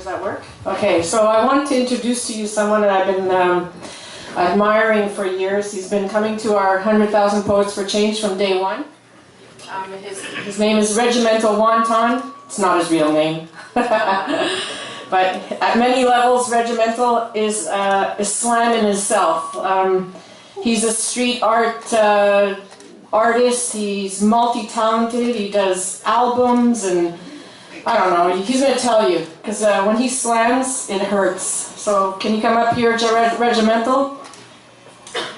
Does that work? Okay, so I want to introduce to you someone that I've been admiring for years. He's been coming to our 100,000 Poets for Change from day one. His name is Regimental Oneton. It's not his real name. But at many levels, Regimental is slam in himself. He's a street art artist. He's multi-talented. He does albums and I don't know. He's going to tell you because when he slams, it hurts. So can you come up here, Regimental?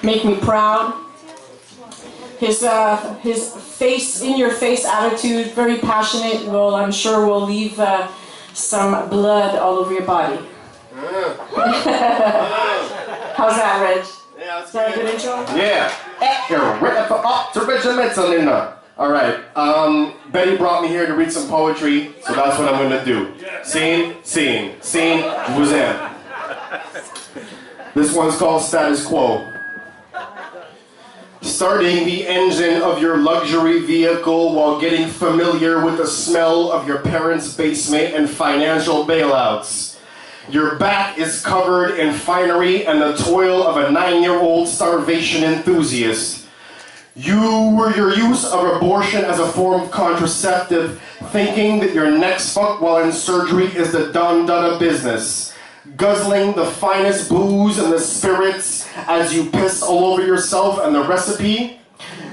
Make me proud. His face, in-your-face attitude, very passionate. Well, I'm sure will leave some blood all over your body. How's that, Reg? Yeah, is that a good intro? Yeah. Up to Regimental in there. All right. Betty brought me here to read some poetry, so that's what I'm going to do. Scene, who's in? This one's called Status Quo. Starting the engine of your luxury vehicle while getting familiar with the smell of your parents' basement and financial bailouts. Your back is covered in finery and the toil of a 9-year-old starvation enthusiast. Your use of abortion as a form of contraceptive, thinking that your next fuck while in surgery is the done of business. Guzzling the finest booze and the spirits as you piss all over yourself and the recipe.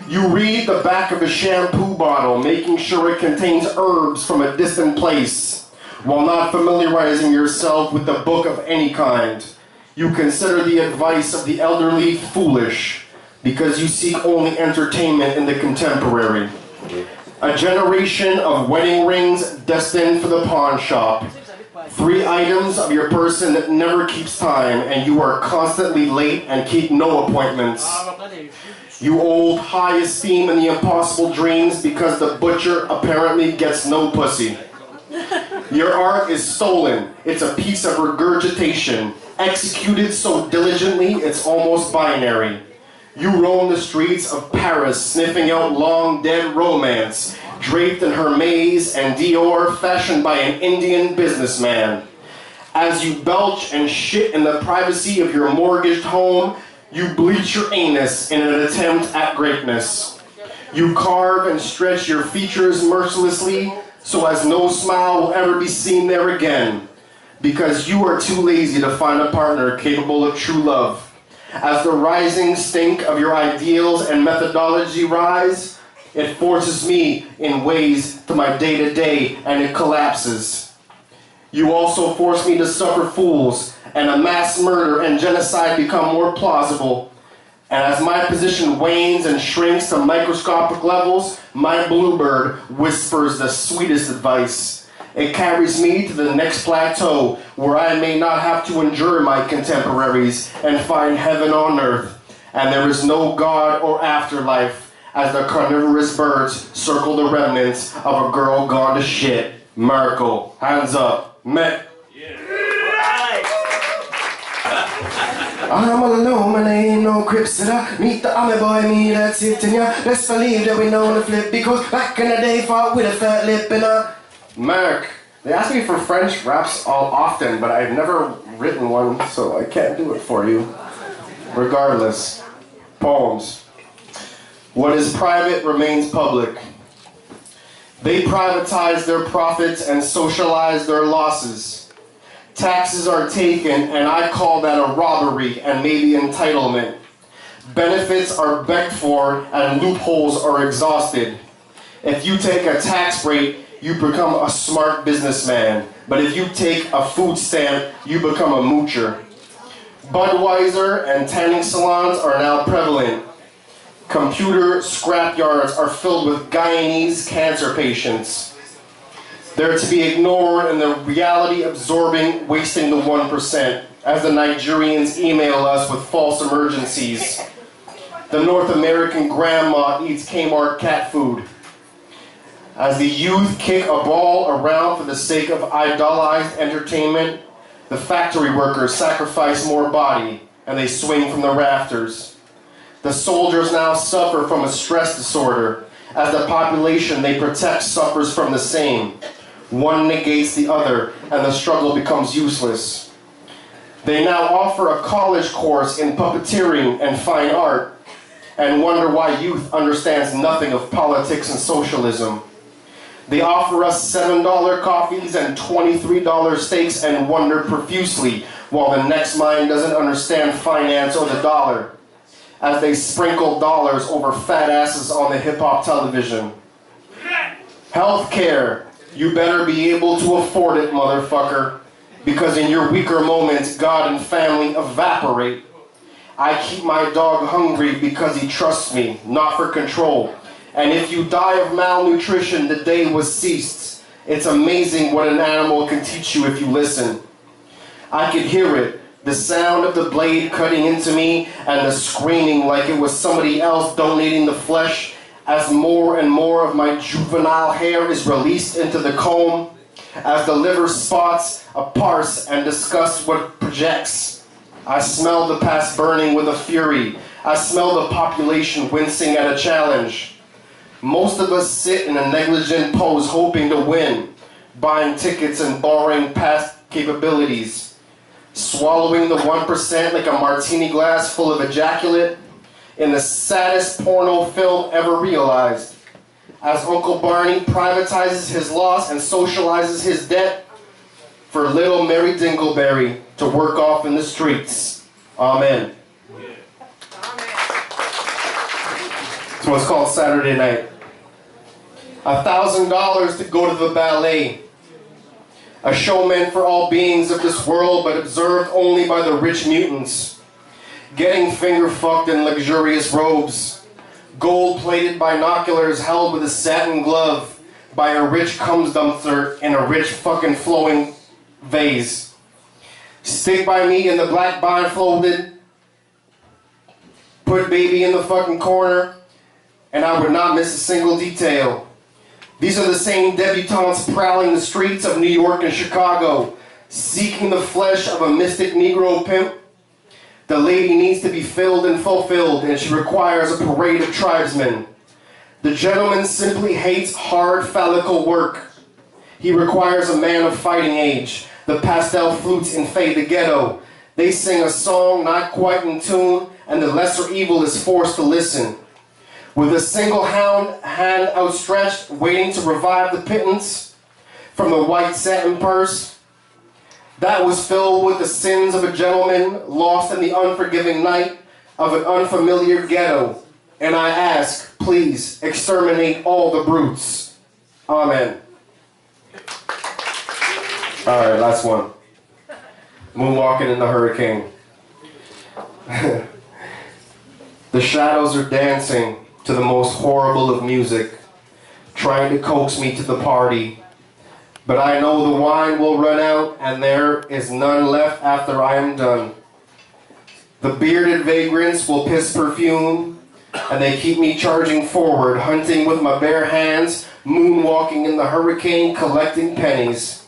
You read the back of a shampoo bottle, making sure it contains herbs from a distant place, while not familiarizing yourself with the book of any kind. You consider the advice of the elderly foolish, because you seek only entertainment in the contemporary. A generation of wedding rings destined for the pawn shop. 3 items of your person that never keeps time, and you are constantly late and keep no appointments. You hold high esteem in the impossible dreams because the butcher apparently gets no pussy. Your art is stolen. It's a piece of regurgitation, executed so diligently it's almost binary. You roam the streets of Paris, sniffing out long-dead romance, draped in Hermes and Dior, fashioned by an Indian businessman. As you belch and shit in the privacy of your mortgaged home, you bleach your anus in an attempt at greatness. You carve and stretch your features mercilessly so as no smile will ever be seen there again, because you are too lazy to find a partner capable of true love. As the rising stink of your ideals and methodology rise, it forces me in ways to my day-to-day and it collapses. You also force me to suffer fools, and a mass murder and genocide become more plausible. And as my position wanes and shrinks to microscopic levels, my bluebird whispers the sweetest advice. It carries me to the next plateau where I may not have to endure my contemporaries and find heaven on earth. And there is no God or afterlife as the carnivorous birds circle the remnants of a girl gone to shit. Miracle. Hands up. Met. I'm all alone, and I ain't no crips that I meet the army boy, me that's it, and yeah, let's believe that we know the flip, because back in the day, fought with a fat lip and Mark, they ask me for French raps all often, but I've never written one, so I can't do it for you. Regardless, poems. What is private remains public. They privatize their profits and socialize their losses. Taxes are taken, and I call that a robbery and maybe entitlement. Benefits are begged for, and loopholes are exhausted. If you take a tax break, you become a smart businessman. But if you take a food stamp, you become a moocher. Budweiser and tanning salons are now prevalent. Computer scrapyards are filled with Guyanese cancer patients. They're to be ignored and the reality absorbing, wasting the 1%, as the Nigerians email us with false emergencies. The North American grandma eats Kmart cat food. As the youth kick a ball around for the sake of idolized entertainment, the factory workers sacrifice more body and they swing from the rafters. The soldiers now suffer from a stress disorder, as the population they protect suffers from the same. One negates the other, and the struggle becomes useless. They now offer a college course in puppeteering and fine art, and wonder why youth understands nothing of politics and socialism. They offer us $7 coffees and $23 steaks and wonder profusely, while the next mind doesn't understand finance or the dollar, as they sprinkle dollars over fat asses on the hip-hop television. Healthcare, you better be able to afford it, motherfucker, because in your weaker moments, God and family evaporate. I keep my dog hungry because he trusts me, not for control. And if you die of malnutrition, the day was ceased. It's amazing what an animal can teach you if you listen. I could hear it, the sound of the blade cutting into me and the screaming like it was somebody else donating the flesh as more and more of my juvenile hair is released into the comb, as the liver spots a parse and discuss what projects. I smell the past burning with a fury. I smell the population wincing at a challenge. Most of us sit in a negligent pose hoping to win, buying tickets and borrowing past capabilities, swallowing the 1% like a martini glass full of ejaculate in the saddest porno film ever realized. As Uncle Barney privatizes his loss and socializes his debt for little Mary Dingleberry to work off in the streets. Amen. It's what's called Saturday night. $1,000 to go to the ballet. A showman for all beings of this world, but observed only by the rich mutants. Getting finger-fucked in luxurious robes. Gold-plated binoculars held with a satin glove by a rich cum dumpster in a rich fucking flowing vase. Stick by me in the black blindfolded, put baby in the fucking corner, and I would not miss a single detail. These are the same debutantes prowling the streets of New York and Chicago, seeking the flesh of a mystic Negro pimp. The lady needs to be filled and fulfilled, and she requires a parade of tribesmen. The gentleman simply hates hard phallical work. He requires a man of fighting age. The pastel flutes invade the ghetto. They sing a song not quite in tune, and the lesser evil is forced to listen. With a single hand outstretched, waiting to revive the pittance from the white satin purse that was filled with the sins of a gentleman lost in the unforgiving night of an unfamiliar ghetto. And I ask, please exterminate all the brutes. Amen. All right, last one. Moonwalking in the hurricane. The shadows are dancing to the most horrible of music, trying to coax me to the party. But I know the wine will run out, and there is none left after I am done. The bearded vagrants will piss perfume, and they keep me charging forward, hunting with my bare hands, moonwalking in the hurricane, collecting pennies.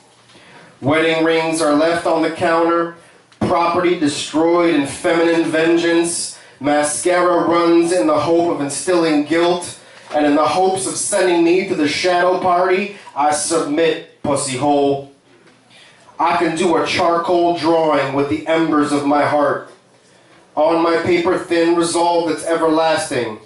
Wedding rings are left on the counter, property destroyed in feminine vengeance. Mascara runs in the hope of instilling guilt, and in the hopes of sending me to the shadow party, I submit, pussy hole. I can do a charcoal drawing with the embers of my heart. On my paper thin resolve that's everlasting,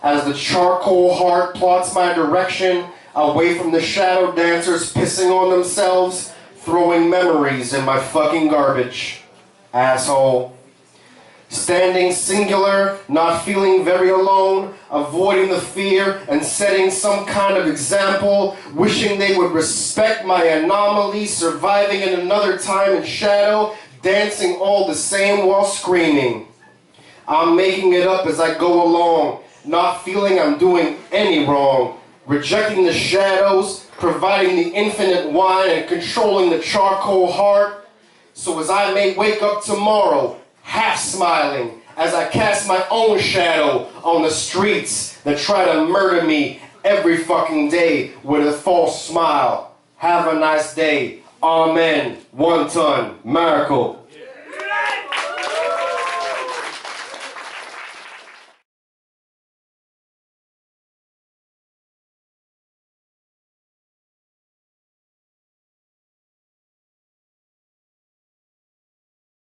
as the charcoal heart plots my direction away from the shadow dancers pissing on themselves, throwing memories in my fucking garbage. Asshole. Standing singular, not feeling very alone, avoiding the fear and setting some kind of example, wishing they would respect my anomaly, surviving in another time in shadow, dancing all the same while screaming. I'm making it up as I go along, not feeling I'm doing any wrong, rejecting the shadows, providing the infinite wine and controlling the charcoal heart, so as I may wake up tomorrow, half smiling as I cast my own shadow on the streets that try to murder me every fucking day with a false smile. Have a nice day. Amen. One ton. Miracle.